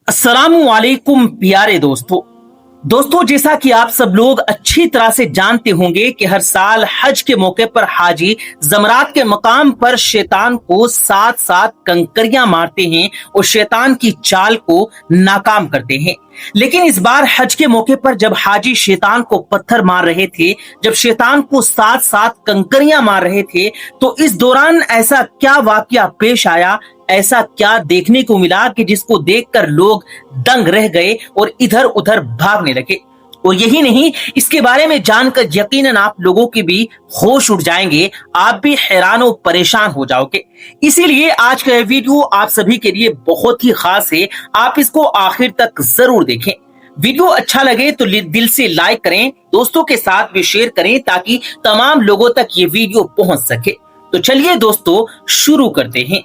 अस्सलामु अलैकुम प्यारे दोस्तों जैसा कि आप सब लोग अच्छी तरह से जानते होंगे कि हर साल हज के मौके पर हाजी जमरात के मकाम पर शैतान को सात सात कंकरियां मारते हैं और शैतान की चाल को नाकाम करते हैं। लेकिन इस बार हज के मौके पर जब हाजी शैतान को पत्थर मार रहे थे, जब शैतान को सात सात कंकरियां मार रहे थे, तो इस दौरान ऐसा क्या वाकया पेश आया, ऐसा क्या देखने को मिला कि जिसको देखकर लोग दंग रह गए और इधर उधर भागने लगे। और यही नहीं, इसके बारे में जानकर यकीनन आप लोगों के भी होश उड़ जाएंगे, आप भी हैरान और परेशान हो जाओगे। इसीलिए आज का यह वीडियो आप सभी के लिए बहुत ही खास है, आप इसको आखिर तक जरूर देखें। वीडियो अच्छा लगे तो दिल से लाइक करें, दोस्तों के साथ भी शेयर करें ताकि तमाम लोगों तक ये वीडियो पहुंच सके। तो चलिए दोस्तों शुरू करते हैं।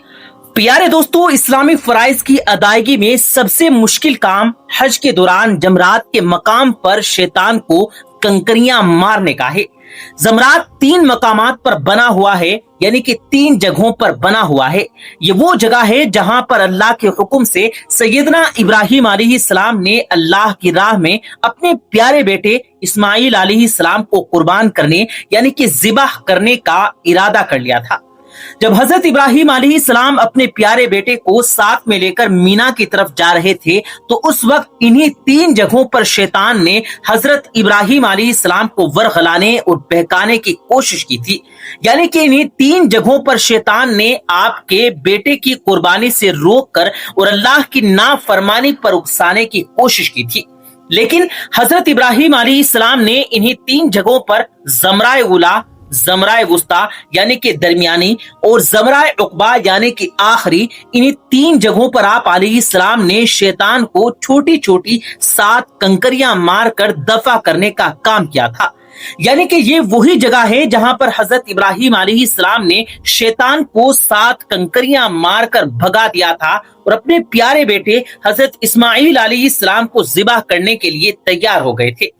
प्यारे दोस्तों, इस्लामी फराइज की अदायगी में सबसे मुश्किल काम हज के दौरान जमरात के मकाम पर शैतान को कंकरियां मारने का है। जमरात 3 मकामात पर बना हुआ है, यानी कि 3 जगहों पर बना हुआ है। ये वो जगह है जहां पर अल्लाह के हुक्म से सैयदना इब्राहिम अलैहिस्सलाम ने अल्लाह की राह में अपने प्यारे बेटे इस्माइल अलैहिस्सलाम को कुर्बान करने यानी कि ज़िबाह करने का इरादा कर लिया था। जब हजरत इब्राहिम अलैहिस्सलाम अपने प्यारे बेटे को साथ में लेकर मीना की तरफ जा रहे थे, तो उस वक्त इन्हीं 3 जगहों पर शैतान ने हजरत इब्राहिम अलैहिस्सलाम को वरगलाने और बहकाने की कोशिश की थी। यानी कि इन्हीं 3 जगहों पर शैतान ने आपके बेटे की कुर्बानी से रोककर और अल्लाह की नाफरमानी पर उकसाने की कोशिश की थी। लेकिन हजरत इब्राहिम अलैहिस्सलाम ने इन्हीं 3 जगहों पर जमराए उला, जमराए वुस्ता यानी कि दरमियानी और जमराए उकबा यानी कि आखिरी, इन्हीं 3 जगहों पर आप अलैहिस्सलाम ने शैतान को छोटी छोटी 7 कंकरियां मारकर दफा करने का काम किया था। यानी कि ये वही जगह है जहां पर हजरत इब्राहिम अलैहिस्सलाम ने शैतान को 7 कंकरियां मारकर भगा दिया था और अपने प्यारे बेटे हजरत इस्माइल अलैहिस्सलाम को ज़िबाह करने के लिए तैयार हो गए थे।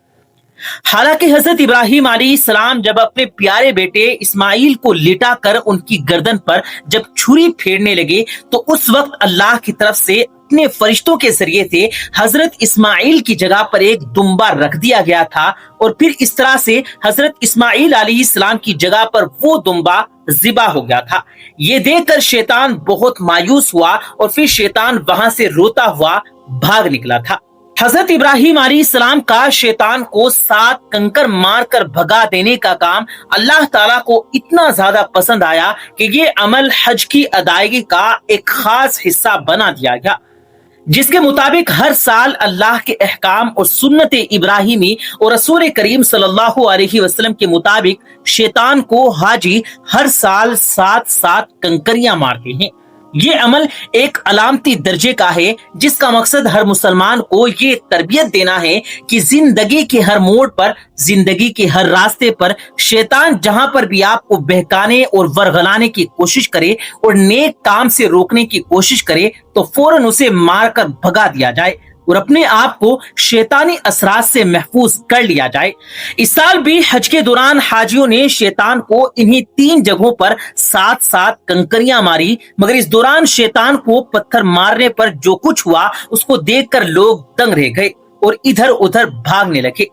हालांकि हजरत इब्राहिम अलैहिस्सलाम जब अपने प्यारे बेटे इस्माइल को लिटाकर उनकी गर्दन पर जब छुरी फेरने लगे, तो उस वक्त अल्लाह की तरफ से अपने फरिश्तों के जरिए से हजरत इस्माइल की जगह पर एक दुम्बा रख दिया गया था और फिर इस तरह से हजरत इस्माइल अलैहिस्सलाम की जगह पर वो दुम्बा ज़िबा हो गया था। ये देखकर शैतान बहुत मायूस हुआ और फिर शैतान वहां से रोता हुआ भाग निकला था। हजरत इब्राहिम अलैहिस्सलाम का शैतान को 7 कंकर मारकर भगा देने का काम अल्लाह ताला को इतना ज्यादा पसंद आया कि ये अमल हज की अदायगी का एक खास हिस्सा बना दिया गया, जिसके मुताबिक हर साल अल्लाह के अहकाम और सुन्नत इब्राहिमी और रसूल करीम सल्लल्लाहु अलैहि वसल्लम के मुताबिक शैतान को हाजी हर साल 7 कंकरियां मारते हैं। ये अमल एक अलामती दर्जे का है, जिसका मकसद हर मुसलमान को ये तरबियत देना है कि जिंदगी के हर मोड़ पर, जिंदगी के हर रास्ते पर शैतान जहां पर भी आपको बहकाने और वरगलाने की कोशिश करे और नेक काम से रोकने की कोशिश करे, तो फौरन उसे मारकर भगा दिया जाए और अपने आप को शैतानी असरात से महफूज कर लिया जाए। इस साल भी हज के दौरान हाजियों ने शैतान को इन्हीं 3 जगहों पर 7 कंकरियां मारी, मगर इस दौरान शैतान को पत्थर मारने पर जो कुछ हुआ उसको देखकर लोग दंग रह गए और इधर उधर भागने लगे।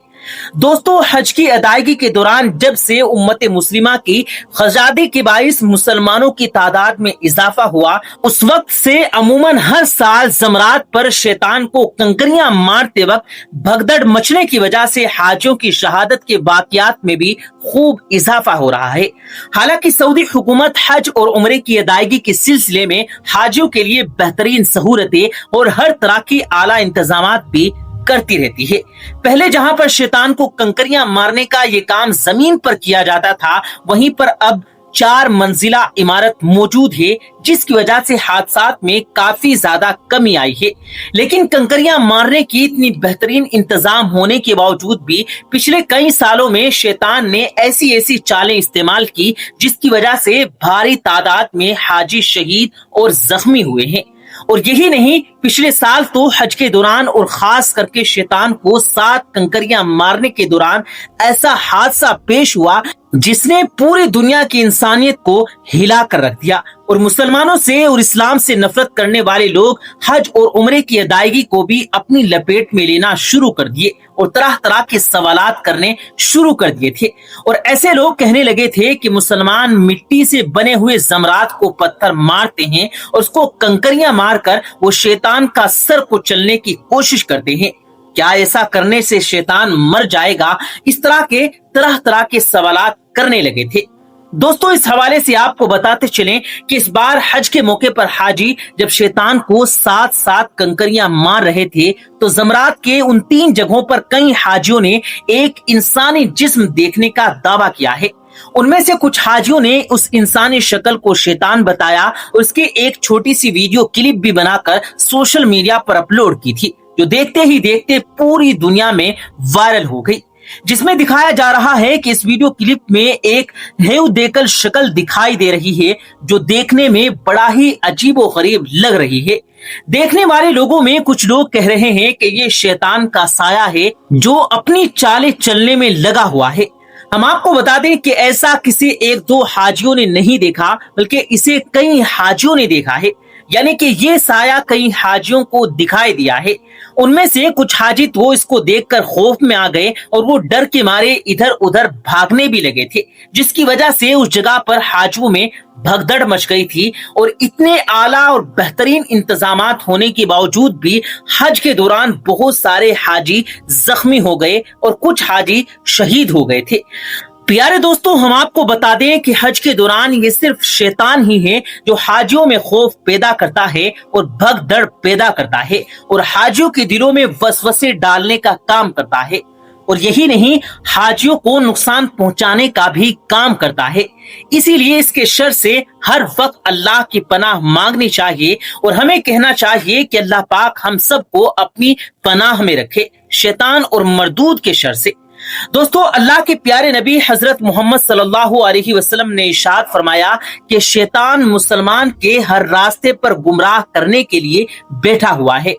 दोस्तों, हज की अदायगी के दौरान जब से उम्मत मुस्लिमा की खजादी के बाइस मुसलमानों की तादाद में इजाफा हुआ, उस वक्त से अमूमन हर साल जमरात पर शैतान को कंकरियां मारते वक्त भगदड़ मचने की वजह से हाजियों की शहादत के वाकयात में भी खूब इजाफा हो रहा है। हालांकि सऊदी हुकूमत हज और उम्रे की अदायगी के सिलसिले में हाजियों के लिए बेहतरीन सहूलतें और हर तरह की आला इंतजामात भी करती रहती है। पहले जहां पर शैतान को कंकरियां मारने का ये काम जमीन पर किया जाता था, वहीं पर अब 4 मंजिला इमारत मौजूद है, जिसकी वजह से हादसात में काफी ज्यादा कमी आई है। लेकिन कंकरियां मारने की इतनी बेहतरीन इंतजाम होने के बावजूद भी पिछले कई सालों में शैतान ने ऐसी चालें इस्तेमाल की, जिसकी वजह से भारी तादाद में हाजी शहीद और जख्मी हुए हैं। और यही नहीं, पिछले साल तो हज के दौरान और खास करके शैतान को 7 कंकरियां मारने के दौरान ऐसा हादसा पेश हुआ जिसने पूरी दुनिया की इंसानियत को हिला कर रख दिया और मुसलमानों से और इस्लाम से नफरत करने वाले लोग हज और उम्रे की अदायगी को भी अपनी लपेट में लेना शुरू कर दिए और तरह तरह के सवालात करने शुरू कर दिए थे। और ऐसे लोग कहने लगे थे कि मुसलमान मिट्टी से बने हुए जमरात को पत्थर मारते हैं और उसको कंकरियां मारकर वो शैतान का सर को चलने की कोशिश करते हैं। क्या ऐसा करने से शैतान मर जाएगा? इस तरह तरह के सवालात करने लगे थे। दोस्तों, इस हवाले से आपको बताते चलें कि इस बार हज के मौके पर हाजी जब शैतान को 7-7 कंकरियां मार रहे थे तो जमरात के उन 3 जगहों पर कई हाजियों ने एक इंसानी जिस्म देखने का दावा किया है। उनमें से कुछ हाजियों ने उस इंसानी शक्ल को शैतान बताया और उसकी एक छोटी सी वीडियो क्लिप भी बनाकर सोशल मीडिया पर अपलोड की थी, जो देखते ही देखते पूरी दुनिया में वायरल हो गई, जिसमें दिखाया जा रहा है कि इस वीडियो क्लिप में एक हेउदेकल शक्ल दिखाई दे रही है जो देखने में बड़ा ही अजीबोगरीब लग रही है। देखने वाले लोगों में कुछ लोग कह रहे हैं कि ये शैतान का साया है जो अपनी चालें चलने में लगा हुआ है। हम आपको बता दें कि ऐसा किसी 1-2 हाजियों ने नहीं देखा, बल्कि इसे कई हाजियों ने देखा है, यानी कि ये साया कई हाजियों को दिखाई दिया है। उनमें से कुछ हाजी तो इसको देखकर खौफ में आ गए और वो डर के मारे इधर उधर भागने भी लगे थे, जिसकी वजह से उस जगह पर हाजियों में भगदड़ मच गई थी। और इतने आला और बेहतरीन इंतजामात होने के बावजूद भी हज के दौरान बहुत सारे हाजी जख्मी हो गए और कुछ हाजी शहीद हो गए थे। प्यारे दोस्तों, हम आपको बता दें कि हज के दौरान ये सिर्फ शैतान ही है जो हाजियों में खौफ पैदा करता है और भगदड़ पैदा करता है और हाजियों के दिलों में वसवसे डालने का काम करता है। और यही नहीं, हाजियों को नुकसान पहुंचाने का भी काम करता है। इसीलिए इसके शर से हर वक्त अल्लाह की पनाह मांगनी चाहिए और हमें कहना चाहिए कि अल्लाह पाक हम सबको अपनी पनाह में रखे शैतान और मरदूद के शर से। दोस्तों, अल्लाह के प्यारे नबी हजरत मोहम्मद सल्लल्लाहु अलैहि वसल्लम ने इरशाद फरमाया कि शैतान मुसलमान के हर रास्ते पर गुमराह करने के लिए बैठा हुआ है।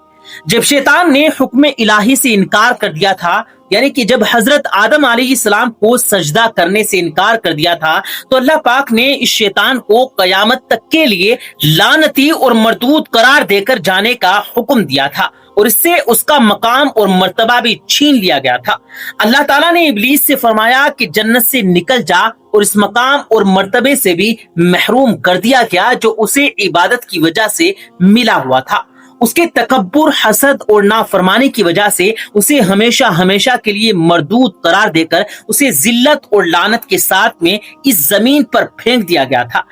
जब शैतान ने हुक्म इलाही से इनकार कर दिया था, यानी कि जब हजरत आदम अलैहिस्सलाम को सजदा करने से इनकार कर दिया था, तो अल्लाह पाक ने इस शैतान को कयामत तक के लिए लानती और मरदूद करार देकर जाने का हुक्म दिया था और इससे उसका मकाम और मर्तबा भी छीन लिया गया था। अल्लाह ताला ने इब्लीस से फरमाया कि जन्नत से निकल जा और इस मकाम और मर्तबे से भी महरूम कर दिया गया जो उसे इबादत की वजह से मिला हुआ था। उसके तकब्बुर, हसद और नाफरमानी की वजह से उसे हमेशा हमेशा के लिए मरदूद करार देकर उसे जिल्लत और लानत के साथ में इस जमीन पर फेंक दिया गया था।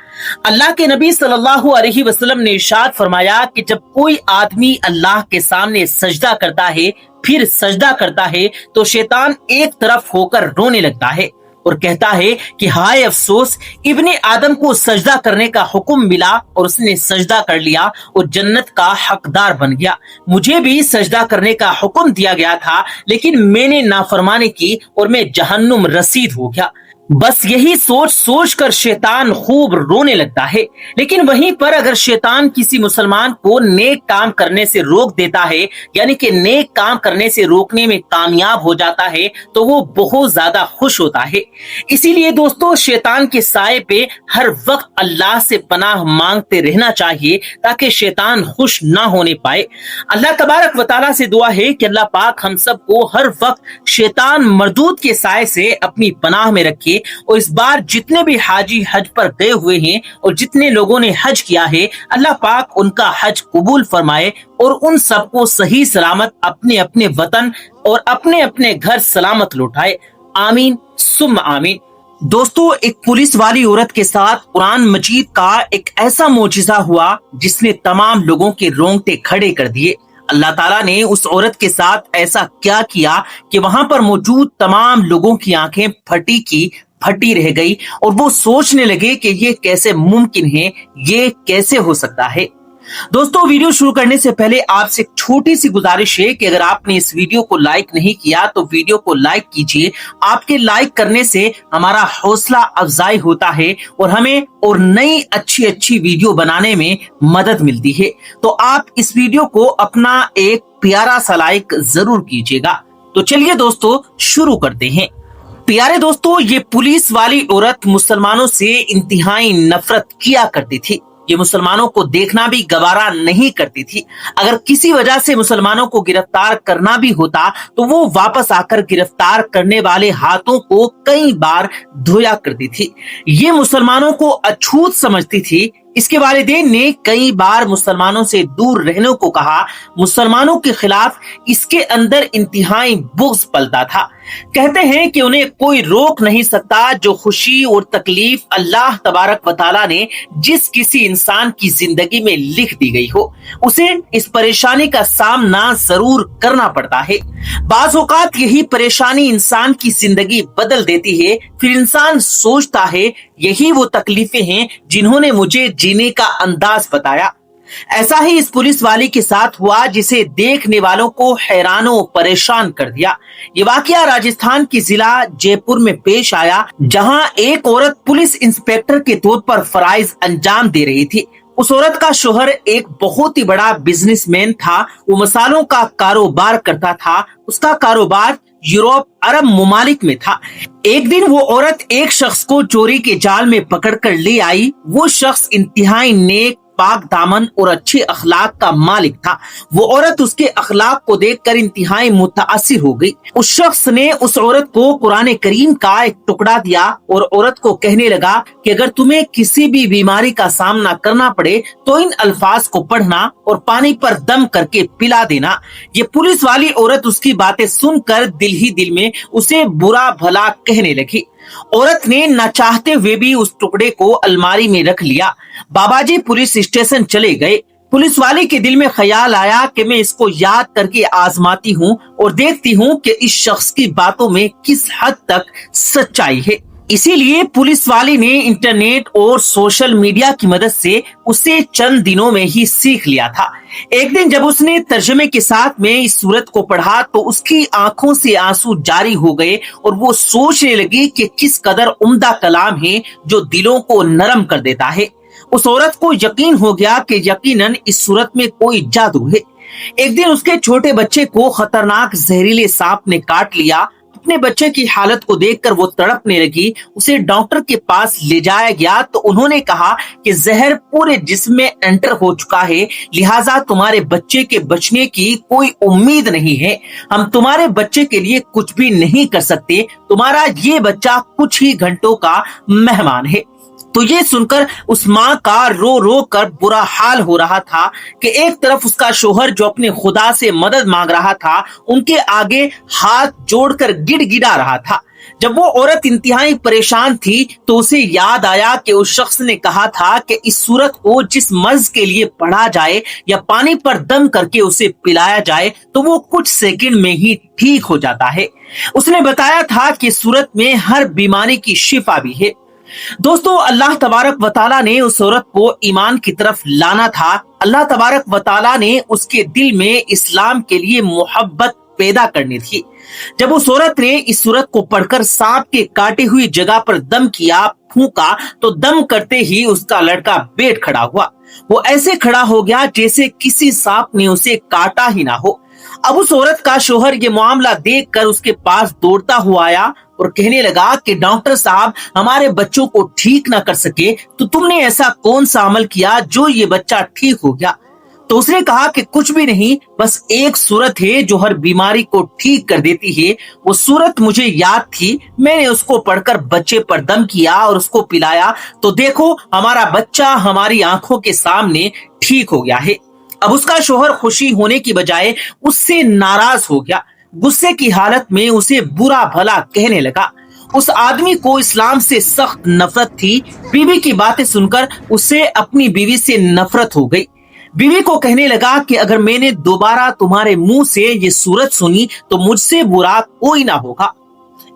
अल्लाह के नबी सल्लल्लाहु अलैहि वसल्लम ने इरशाद फरमाया कि जब कोई आदमी अल्लाह के सामने सजदा करता है, फिर सजदा करता है, तो शैतान एक तरफ होकर रोने लगता है और कहता है कि हाय अफसोस, इब्ने आदम को सजदा करने का हुक्म मिला और उसने सजदा कर लिया और जन्नत का हकदार बन गया। मुझे भी सजदा करने का हुक्म दिया गया था, लेकिन मैंने नाफरमानी की और मैं जहन्नुम रसीद हो गया। बस यही सोच सोच कर शैतान खूब रोने लगता है। लेकिन वहीं पर अगर शैतान किसी मुसलमान को नेक काम करने से रोक देता है, यानी कि नेक काम करने से रोकने में कामयाब हो जाता है, तो वो बहुत ज्यादा खुश होता है। इसीलिए दोस्तों, शैतान के साए पे हर वक्त अल्लाह से पनाह मांगते रहना चाहिए ताकि शैतान खुश ना होने पाए। अल्लाह तबारक व तआला से दुआ है कि अल्लाह पाक हम सबको हर वक्त शैतान मरदूद के साए से अपनी पनाह में रखे और इस बार जितने भी हाजी हज पर गए हुए हैं और जितने लोगों ने हज किया है, अल्लाह पाक उनका हज कबूल फरमाए और उन सबको सही सलामत अपने अपने वतन और अपने अपने घर सलामत लौटाए। आमीन सुम्मा आमीन। दोस्तों, एक पुलिस वाली औरत के साथ कुरान मजीद का एक ऐसा मोजिजा हुआ जिसने तमाम लोगों के रोंगटे खड़े कर दिए। अल्लाह ताला ने उस औरत के साथ ऐसा क्या किया कि वहां पर मौजूद तमाम लोगों की आंखें फटी की फटी रह गई और वो सोचने लगे कि ये कैसे मुमकिन है, ये कैसे हो सकता है। दोस्तों, वीडियो शुरू करने से पहले आपसे एक छोटी सी गुजारिश है कि अगर आपने इस वीडियो को लाइक नहीं किया तो वीडियो को लाइक कीजिए। आपके लाइक करने से हमारा हौसला अफजाई होता है और हमें और नई अच्छी वीडियो बनाने में मदद मिलती है। तो आप इस वीडियो को अपना एक प्यारा सा लाइक जरूर कीजिएगा। तो चलिए दोस्तों, शुरू करते हैं। प्यारे दोस्तों, ये पुलिस वाली औरत मुसलमानों से इंतहाई नफरत किया करती थी। ये मुसलमानों को देखना भी गवारा नहीं करती थी। अगर किसी वजह से मुसलमानों को गिरफ्तार करना भी होता तो वो वापस आकर गिरफ्तार करने वाले हाथों को कई बार धोया करती थी। ये मुसलमानों को अछूत समझती थी। इसके वालिदैन ने कई बार मुसलमानों से दूर रहने को कहा। मुसलमानों के खिलाफ इसके अंदर इंतहाई बुग़्ज़ पलता था। कहते हैं कि उन्हें कोई रोक नहीं सकता। जो खुशी और तकलीफ अल्लाह तबारक व तआला ने जिस किसी इंसान की जिंदगी में लिख दी गई हो, उसे इस परेशानी का सामना जरूर करना पड़ता है। बाज़ औक़ात यही परेशानी इंसान की जिंदगी बदल देती है। फिर इंसान सोचता है यही वो तकलीफें हैं जिन्होंने मुझे जीने का अंदाज बताया। ऐसा ही इस पुलिस वाली के साथ हुआ, जिसे देखने वालों को हैरानो परेशान कर दिया। ये वाकया राजस्थान के जिला जयपुर में पेश आया, जहां एक औरत पुलिस इंस्पेक्टर के तौर पर फराइज अंजाम दे रही थी। उस औरत का शोहर एक बहुत ही बड़ा बिजनेसमैन था। वो मसालों का कारोबार करता था। उसका कारोबार यूरोप अरब मुमालिक में था। एक दिन वो औरत एक शख्स को चोरी के जाल में पकड़कर ले आई। वो शख्स इंतहाई नेक, पाक दामन और अच्छे अखलाक का मालिक था। वो औरत उसके अखलाक को देखकर इंतहाई मुतासिर हो गई। उस शख्स ने उस औरत को कुरान करीम का एक टुकड़ा दिया और औरत को कहने लगा कि अगर तुम्हें किसी भी बीमारी का सामना करना पड़े तो इन अल्फाज को पढ़ना और पानी पर दम करके पिला देना। ये पुलिस वाली औरत उसकी बातें सुनकर दिल ही दिल में उसे बुरा भला कहने लगी। औरत ने न चाहते हुए भी उस टुकड़े को अलमारी में रख लिया। बाबाजी पुलिस स्टेशन चले गए। पुलिस वाले के दिल में ख्याल आया कि मैं इसको याद करके आजमाती हूँ और देखती हूँ कि इस शख्स की बातों में किस हद तक सच्चाई है। इसीलिए पुलिस वाली ने इंटरनेट और सोशल मीडिया की मदद से उसे चंद दिनों में ही सीख लिया था। एक दिन जब उसने तर्जमे के साथ में इस सूरत को पढ़ा तो उसकी आंखों से आंसू जारी हो गए और वो सोचने लगी कि किस कदर उम्दा कलाम है जो दिलों को नरम कर देता है। उस औरत को यकीन हो गया कि यकीनन इस सूरत में कोई जादू है। एक दिन उसके छोटे बच्चे को खतरनाक जहरीले सांप ने काट लिया। अपने बच्चे की हालत को देखकर वो तड़पने लगी। उसे डॉक्टर के पास ले जाया गया तो उन्होंने कहा कि जहर पूरे जिस्म में एंटर हो चुका है, लिहाजा तुम्हारे बच्चे के बचने की कोई उम्मीद नहीं है। हम तुम्हारे बच्चे के लिए कुछ भी नहीं कर सकते। तुम्हारा ये बच्चा कुछ ही घंटों का मेहमान है। तो ये सुनकर उस माँ का रो रो कर बुरा हाल हो रहा था कि एक तरफ उसका शोहर जो अपने खुदा से मदद मांग रहा था, उनके आगे हाथ जोड़कर गिड़गिड़ा रहा था। जब वो औरत इंतहाई परेशान थी तो उसे याद आया कि उस शख्स ने कहा था कि इस सूरत को जिस मर्ज के लिए पढ़ा जाए या पानी पर दम करके उसे पिलाया जाए तो वो कुछ सेकंड में ही ठीक हो जाता है। उसने बताया था कि सूरत में हर बीमारी की शिफा भी है। दोस्तों, अल्लाह तबारक व तआला ने उस औरत को ईमान की तरफ लाना था। अल्लाह तबारक व तआला ने उसके दिल में इस्लाम के लिए मोहब्बत पैदा करनी थी। जब उस औरत ने इस सूरत को पढ़कर सांप के काटी हुई जगह पर दम किया, फूंका, तो दम करते ही उसका लड़का बैठ खड़ा हुआ। वो ऐसे खड़ा हो गया जैसे किसी सांप ने उसे काटा ही ना हो। अब उस औरत का शोहर ये मामला देखकर उसके पास दौड़ता हुआ आया और कहने लगा कि डॉक्टर साहब, हमारे बच्चों को ठीक ना कर सके तो तुमने ऐसा कौन सा अमल किया जो ये बच्चा ठीक हो गया? तो उसने कहा कि कुछ भी नहीं, बस एक सूरत है जो हर बीमारी को ठीक कर देती है। वो सूरत मुझे याद थी, मैंने उसको पढ़कर बच्चे पर दम किया और उसको पिलाया, तो देखो हमारा बच्चा हमारी आंखों के सामने ठीक हो गया है। अब उसका शोहर खुशी होने की बजाय उससे नाराज हो गया। गुस्से की हालत में उसे बुरा भला कहने लगा। उस आदमी को इस्लाम से सख्त नफरत थी। बीवी की बातें सुनकर उसे अपनी बीवी से नफरत हो गई। बीवी को कहने लगा कि अगर मैंने दोबारा तुम्हारे मुंह से ये सूरत सुनी तो मुझसे बुरा कोई ना होगा।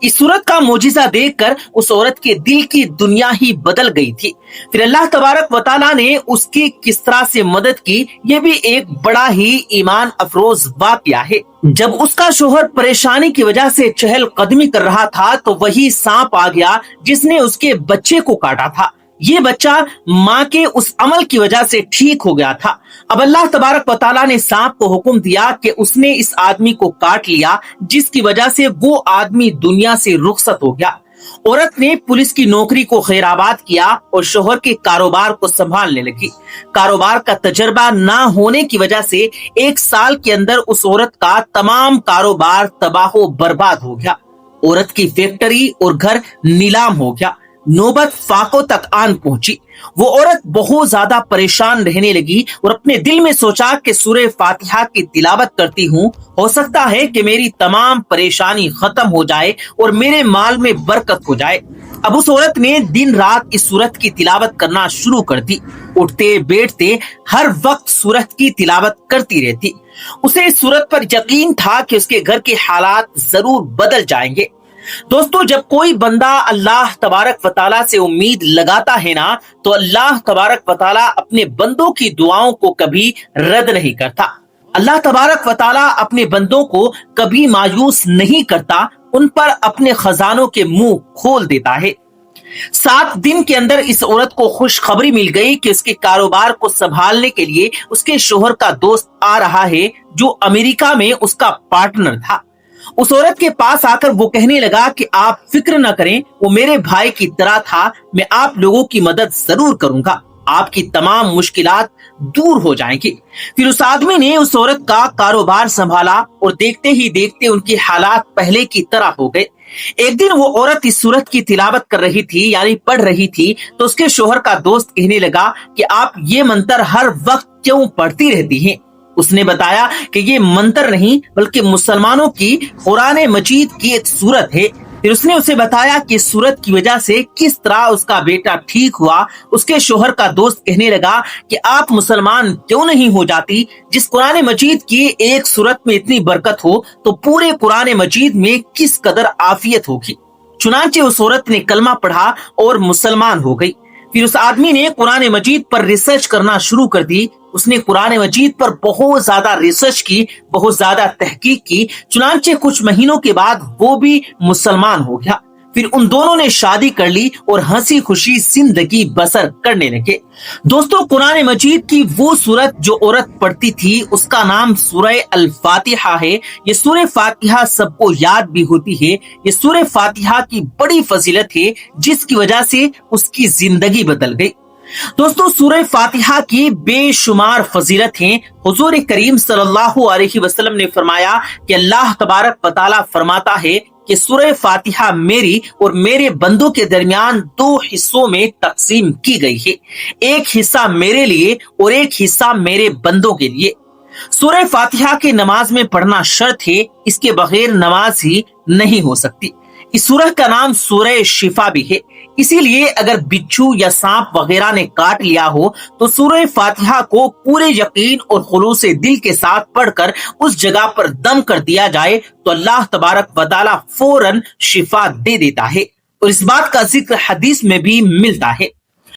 इस सूरत का मोजिजा देखकर उस औरत के दिल की दुनिया ही बदल गई थी। फिर अल्लाह तबारक व तआला ने उसकी किस तरह से मदद की, ये भी एक बड़ा ही ईमान अफरोज वाकया है। जब उसका शोहर परेशानी की वजह से चहल कदमी कर रहा था तो वही सांप आ गया जिसने उसके बच्चे को काटा था। یہ بچہ ماں کے اس عمل کی وجہ سے ٹھیک ہو گیا تھا۔ اب اللہ تبارک و تعالیٰ نے سانپ کو حکم دیا کہ اس نے اس آدمی کو کاٹ لیا، جس کی وجہ سے وہ آدمی دنیا سے رخصت ہو گیا۔ عورت نے پولیس کی نوکری کو خیر آباد کیا اور شوہر کے کاروبار کو سنبھالنے لگی۔ کاروبار کا تجربہ نہ ہونے کی وجہ سے 1 سال کے اندر اس عورت کا تمام کاروبار تباہ و برباد ہو گیا۔ عورت کی فیکٹری اور گھر نیلام ہو گیا۔ نوبت فاقوں تک آن پہنچی۔ وہ عورت بہت زیادہ پریشان رہنے لگی اور اپنے دل میں سوچا کہ سورہ فاتحہ کی تلاوت کرتی ہوں، ہو سکتا ہے کہ میری تمام پریشانی ختم ہو جائے اور میرے مال میں برکت ہو جائے۔ اب اس عورت نے دن رات اس سورت کی تلاوت کرنا شروع کر دی۔ اٹھتے بیٹھتے ہر وقت سورت کی تلاوت کرتی رہتی۔ اسے اس سورت پر یقین تھا کہ اس کے گھر کے حالات ضرور بدل جائیں گے۔ دوستو، جب کوئی بندہ اللہ تبارک و تعالیٰ سے امید لگاتا ہے نا، تو اللہ تبارک و تعالیٰ اپنے بندوں کی دعاؤں کو کبھی رد نہیں کرتا۔ اللہ تبارک و تعالیٰ اپنے بندوں کو کبھی مایوس نہیں کرتا، ان پر اپنے خزانوں کے منہ کھول دیتا ہے۔ 7 دن کے اندر اس عورت کو خوشخبری مل گئی کہ اس کے کاروبار کو سنبھالنے کے لیے اس کے شوہر کا دوست آ رہا ہے، جو امریکہ میں اس کا پارٹنر تھا۔ اس عورت کے پاس آ کر وہ کہنے لگا کہ آپ فکر نہ کریں، وہ میرے بھائی کی طرح تھا، میں آپ لوگوں کی مدد ضرور کروں گا، آپ کی تمام مشکلات دور ہو جائیں گی۔ پھر اس آدمی نے اس عورت کا کاروبار سنبھالا اور دیکھتے ہی دیکھتے ان کی حالات پہلے کی طرح ہو گئے۔ ایک دن وہ عورت اس سورت کی تلاوت کر رہی تھی، یعنی پڑھ رہی تھی، تو اس کے شوہر کا دوست کہنے لگا کہ آپ یہ منتر ہر وقت کیوں پڑھتی رہتی ہیں؟ اس نے بتایا کہ یہ منتر نہیں بلکہ مسلمانوں کی قرآن مجید کی ایک سورت ہے۔ پھر اس نے اسے بتایا کہ اس سورت کی وجہ سے کس طرح اس کا بیٹا ٹھیک ہوا۔ اس کے شوہر کا دوست کہنے لگا کہ آپ مسلمان کیوں نہیں ہو جاتی؟ جس قرآن مجید کی ایک سورت میں اتنی برکت ہو تو پورے قرآن مجید میں کس قدر عافیت ہوگی۔ چنانچہ اس عورت نے کلمہ پڑھا اور مسلمان ہو گئی۔ پھر اس آدمی نے قرآن مجید پر ریسرچ کرنا شروع کر دی۔ اس نے قرآن مجید پر بہت زیادہ ریسرچ کی، بہت زیادہ تحقیق کی، چنانچہ کچھ مہینوں کے بعد وہ بھی مسلمان ہو گیا۔ پھر ان دونوں نے شادی کر لی اور ہنسی خوشی زندگی بسر کرنے لگے۔ دوستو، قرآن مجید کی وہ سورت جو عورت پڑھتی تھی اس کا نام سورہ الفاتحہ ہے۔ یہ سورہ فاتحہ سب کو یاد بھی ہوتی ہے۔ یہ سورہ فاتحہ کی بڑی فضیلت ہے جس کی وجہ سے اس کی زندگی بدل گئی۔ دوستو، سورہ فاتحہ کی بے شمار فضیلت ہیں۔ حضور کریم صلی اللہ علیہ وسلم نے فرمایا کہ اللہ تبارک و تعالیٰ فرماتا ہے کہ سورہ فاتحہ میری اور میرے بندوں کے درمیان 2 حصوں میں تقسیم کی گئی ہے، ایک حصہ میرے لیے اور ایک حصہ میرے بندوں کے لیے۔ سورہ فاتحہ کے نماز میں پڑھنا شرط ہے، اس کے بغیر نماز ہی نہیں ہو سکتی۔ اس سورہ کا نام سورہ شفا بھی ہے، اسی لیے اگر بچھو یا سانپ وغیرہ نے کاٹ لیا ہو تو سورہ فاتحہ کو پورے یقین اور خلوص دل کے ساتھ پڑھ کر اس جگہ پر دم کر دیا جائے تو اللہ تبارک و تعالیٰ فوراً شفا دے دیتا ہے، اور اس بات کا ذکر حدیث میں بھی ملتا ہے۔